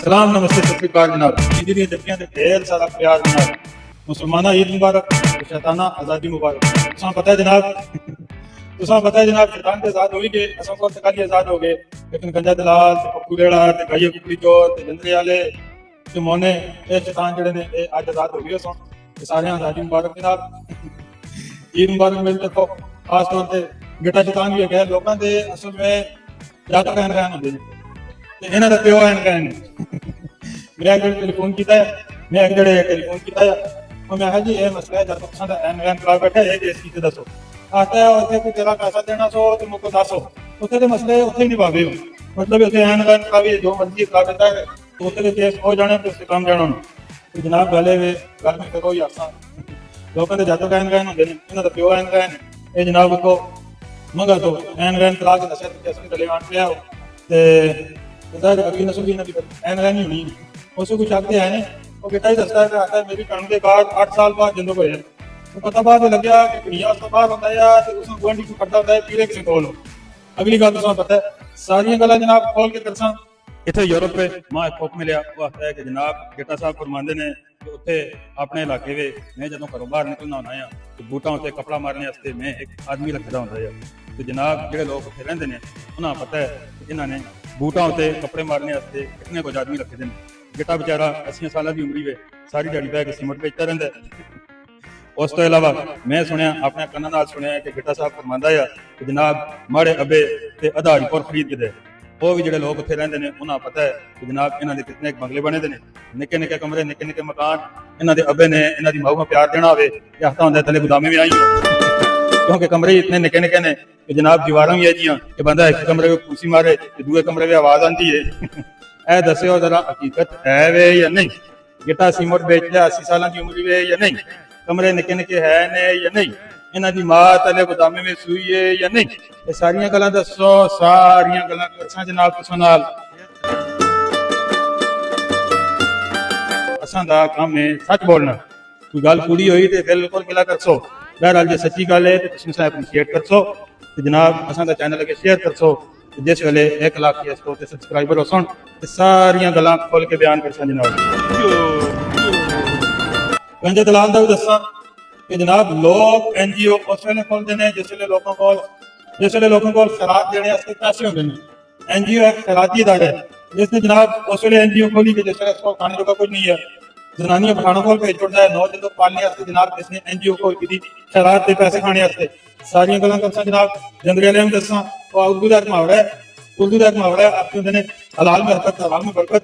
सलाम नमस्ते सत श्री अकाल जनाब। ईद दी जफ्फियां ते ढेर सारा प्यार जनाब। मुसलमाना ईद मुबारक, शैताना आज़ादी मुबारक। तुसां पता है जनाब शैतान ते आज़ाद होई गए, असां को तकाली आज़ाद हो गए, लेकिन गंजा दलाल ते पप्पू लेड़ा ते गाइया कुकड़ी चोर ते जंदरे वाले ते मोने ये शैतान जेड़े ने ये अज आज़ाद हो गए। असां ते सारे आज़ादी मुबारक जनाब। ईद मुबारक मेरी तरफों खास तौर पे गिटा शैतान भी है लोगों के असल में ज्यादा कहन रहन होंगे ते इन्हां दा प्यो हैन कहन मैं एक टेलीफोन किया है और मैं जी ये मसला है जब तुसां दा एन वैन करा बैठा है इस चीज़ दसो आता है उत्थे कोई तेरा पैसा देना सो ते मुझको दसो उत्थे दे मसले उत्थे ही निभावे हो मतलब उत्थे एन वैन करा भी जो मर्जी करा देता है तो उत्थे दे केस हो जाने ते उससे काम जाना तो जनाब गल में करो ही आसा लोगों के जातो कहन कहन होंगे ने इन्हां दा प्यो हैन कहन ये जनाब को मगर तो एन वैन करा के दस्या ते असली गले आन पे आओ ते अगली नस्ल भी इन्हां दी एन वैन ही होनी उसको कुछ आखते हैं वो बेटा ही दसता है कि आता है मेरी कण के बाद 8 साल बाद जंदो होया तो पता बाद लग्या कि कुड़िया उस तो बाहर होंदा है ते उसने गुआंढी को करदा होंदा है पीरे किसे कोल अगली गल तुसां पता है सारी गल्लां जनाब खोल के दसां इत्थे यूरोप पे मां एक हुक्म मिलिया वो आता है कि जनाब गेटा साहब फरमांदे ने कि उत्थे अपने इलाके वे मैं जदों घरों बाहर निकलना होना है तो बूटां उत्ते कपड़ा मारने वास्ते मैं एक आदमी रखदा होंदा है तो जनाब जेडे लोग उत्थे रहिंदे ने उन्हां पता है कि इन्हां ने बूटां उत्ते कपड़े मारने वास्ते कितने कुछ आदमी रखे दे ने गेटा बेचारा 80 साल की उम्र वे सारी दिहाड़ी बह के सीमेंट बेचता रहिंदा उस तो इलावा मैं सुनिया अपने कन्नां नाल सुनिया कि गेटा साहब फरमांदा है कि जनाब माड़े अबे ते आधारीपुर खरीद के दे वो भी जेडे लोग उत्थे रहिंदे ने उन्हां पता है कि जनाब इन्हां दे कितने बंगले बने दे ने निक्के निक्के कमरे निक्के निक्के मकान इन्हां दे अबे ने इन्हां दी माऊ प्यार देना होवे ते हफ्ता हुंदा थले गुदामे में आई हो क्योंकि कमरे इतने निक्के निक्के ने कि जनाब दीवारां भी है जियां कि बंदा एक कमरे में कुर्सी मारे ते दूसरे कमरे में आवाज आती है ऐ दस्यो जरा हकीकत है वे या नहीं गिटा सीमेंट बेचदा 80 साल की उम्र वे या नहीं कमरे निक्के निक्के है ने या नहीं इन्हां दी मां तले गुदामे में सूई है या नहीं ये सारियां गल्लां दसो सारियां गल्लां करसां जनाब तुसां नाल असां दा काम है सच बोलना कोई गल पूरी होई ते बिल्कुल गिला करसो बहरहाल जे सच्ची गल है तो तुसीं सां एप्रीशिएट करसो ते जनाब असां दा चैनल अगे शेयर करसो जिस वेले 1 लाख के स्कोर ते सब्सक्राइबर होसन ते सारियां गल्लां खोल के बयान करसां जनाब गंजे दलाल दा भी दस्सां कि जनाब लोग एनजीओ उस वेले खोलदे ने जिस वेले लोगों को खैरात देने वास्ते पैसे होंदे ने एनजीओ एक खैराती इदारा है जिसने जनाब उस वेले एनजीओ खोली कि जिस वेले इसको खाने जोगा कुछ नहीं है जनानियां पठानों को भेज छोड़ता है नौ जदों पालने वास्ते जनाब इसने एनजीओ खोल की खैरात दे पैसे खाने वास्ते सारियां गल्लां करसां जनाब जंदरे वाले दस्सां उर्दू का मुहावरा है आपके होंदे ने हलाल में बरकत हराम में बरकत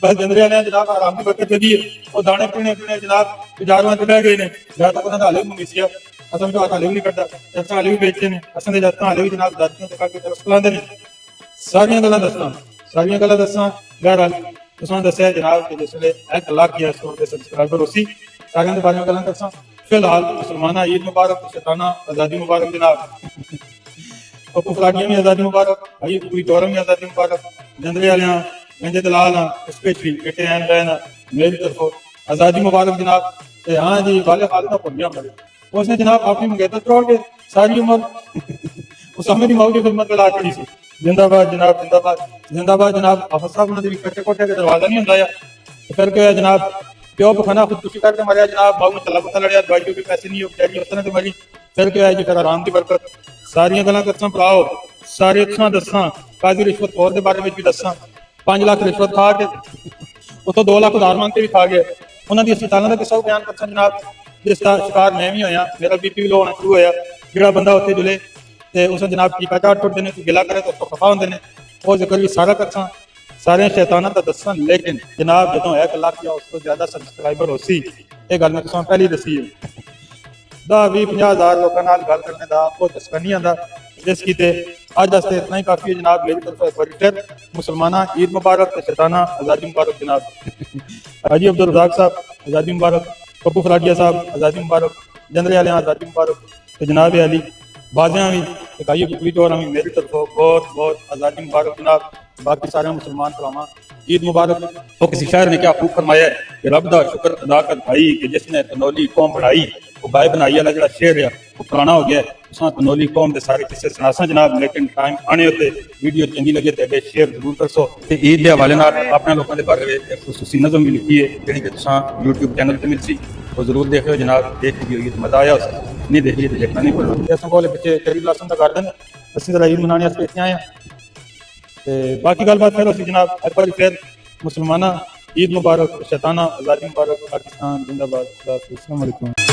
बस जंदरे वाले जनाब हराम की बरकत लगी और दाने पीने जनाब बाजारों में बह गए ने जहाँ तक उन्होंने हाले भी मवेशिया असम जो हाले भी नहीं करता जत्ता हाले भी बेचते हैं असम के जत्ता हाले भी जनाब दादियों के करके तरस लाते हैं सारियां गल्लां दस्सां बहरहाल तुसां दस्सिया जनाब कि जिसले 1 लाख या स्कोर के सब्सक्राइबर होसी सारियां दे बारे में गल्लां करसां फिलहाल मुसलमाना ईद मुबारक शैताना आज़ादी मुबारक जनाब पप्पू फलाटियां भी आज़ादी मुबारक भाई पूरी दौर में आज़ादी मुबारक जंदरे वाले गंजे दलाल स्पेशली बेटे हैं बहन मेरी तरफों आज़ादी मुबारक जनाब हाँ जी वाले खालिदा भुलिया मरे उसने जनाब अपनी मंगेतर छोड़ के सारी उम्र उसामे दी माऊ की खिदमत में ला छड़ी सी जिंदाबाद जनाब हाफिज साहब उन्होंने कच्चे कोठे के दरवाजा नहीं होंदा फिर क्या जनाब प्यो बखाना खुदकुशी करके मरिया जनाब बाबू ने तला पता लड़िया दवाइयों के पैसे नहीं हो बेचारी उस तरह से मरी फिर क्या है जी फिर आराम की बरकत सारियां गल्लां करसां भराओ सारे तुसां दस्सां काजी रिश्वत खौर के बारे में भी दस्सां 5 लाख रिश्वत खा के उतो 2 लाख उधार मांग के भी खा गए उन्होंने अस्पतालों का किस्सा बयान करसां जनाब जिसका शिकार मैं भी होया मेरा बीपी लो होना शुरू होया जिहड़ा बंदा उत्थे जुले ते उस जनाब टीका चाट छोड़ते हैं गिला करे तो खफा होंदे ने वो जिक्र भी सारा करसां सारे शैतानां दा दस्सां लेकिन जनाब जदों 1 लाख या उस तो ज्यादा सब्सक्राइबर होसी ये गल मैं तुसां पहले दसी है 10-20-50 हज़ार लोगों नाल गल करने का वो चस्का नहीं आता जिस की अज वास्ते इतना ही काफी है जनाब मेरी तरफ एक बार फिर मुसलमाना ईद मुबारक शैताना आज़ादी मुबारक जनाब हाजी अब्दुल रज़ाक साहब आज़ादी मुबारक पप्पू फलाटिया साहब आज़ादी मुबारक जंदरे वाले आज़ादी मुबारक जनाब अली बाजियां भी गाइए कुकड़ी चोर भी मेरी तरफों बहुत बहुत आज़ादी मुबारक जनाब बाकी सारे मुसलमान भरावां ईद मुबारक वो किसी शायर ने क्या खूब फरमाया है कि रब दा शुक्र अदा कर भाई कि जिसने तनौली कौम बढ़ाई ਉਹ ਬਾਈ ਬਣਾਈ ਵਾਲਾ ਜਿਹੜਾ ਸ਼ੇਰ ਆ ਉਹ ਪੁਰਾਣਾ ਹੋ ਗਿਆ। ਤੁਸਾਂ ਤਨੋਲੀ ਕੌਮ ਦੇ ਸਾਰੇ ਕਿਸੇ ਸੁਣਾਸਾਂ ਜਨਾਬ, ਲੇਕਿਨ ਟਾਈਮ ਆਣੇ ਉੱਤੇ ਵੀਡੀਓ ਚੰਗੀ ਲੱਗੇ ਤੇ ਅੱਗੇ ਸ਼ੇਅਰ ਜ਼ਰੂਰ ਕਰਸੋ। ਤੇ ਈਦ ਦੇ ਹਵਾਲੇ ਨਾਲ ਆਪਣੇ ਲੋਕਾਂ ਦੇ ਬਾਰੇ ਵਿੱਚ ਇੱਕ ਖੁਸ਼ੂਸੀ ਨਜ਼ਮ ਵੀ ਲਿਖੀ ਹੈ ਜਿਹੜੀ ਕਿ ਤੁਸਾਂ YouTube ਚੈਨਲ ਤੇ ਮਿਲ ਸੀ, ਉਹ ਜ਼ਰੂਰ ਦੇਖਿਓ ਜਨਾਬ। ਦੇਖ ਕੇ ਹੋਈ ਮਜ਼ਾ ਆਇਆ ਉਸ ਨਹੀਂ ਦੇਖੀ ਤੇ ਦੇਖਣਾ ਨਹੀਂ ਭੁੱਲਣਾ। ਇਸ ਕੋਲ ਪਿੱਛੇ ਕਰੀਬ ਲਾਸਨ ਦਾ ਗਾਰਡਨ ਹੈ, ਅਸੀਂ ਜ਼ਰਾ ਈਦ ਮਨਾਉਣ ਵਾਸਤੇ ਇੱਥੇ ਆਏ ਹਾਂ। ਤੇ ਬਾਕੀ ਗੱਲਬਾਤ ਫਿਰ ਅਸੀਂ ਜਨਾਬ ਇੱਕ ਵਾਰੀ ਫਿਰ ਮੁਸਲਮਾਨਾਂ ईद मुबारक, शैताना आज़ादी मुबारक, पाकिस्तान जिंदाबाद। अस्सलाम वालेकुम।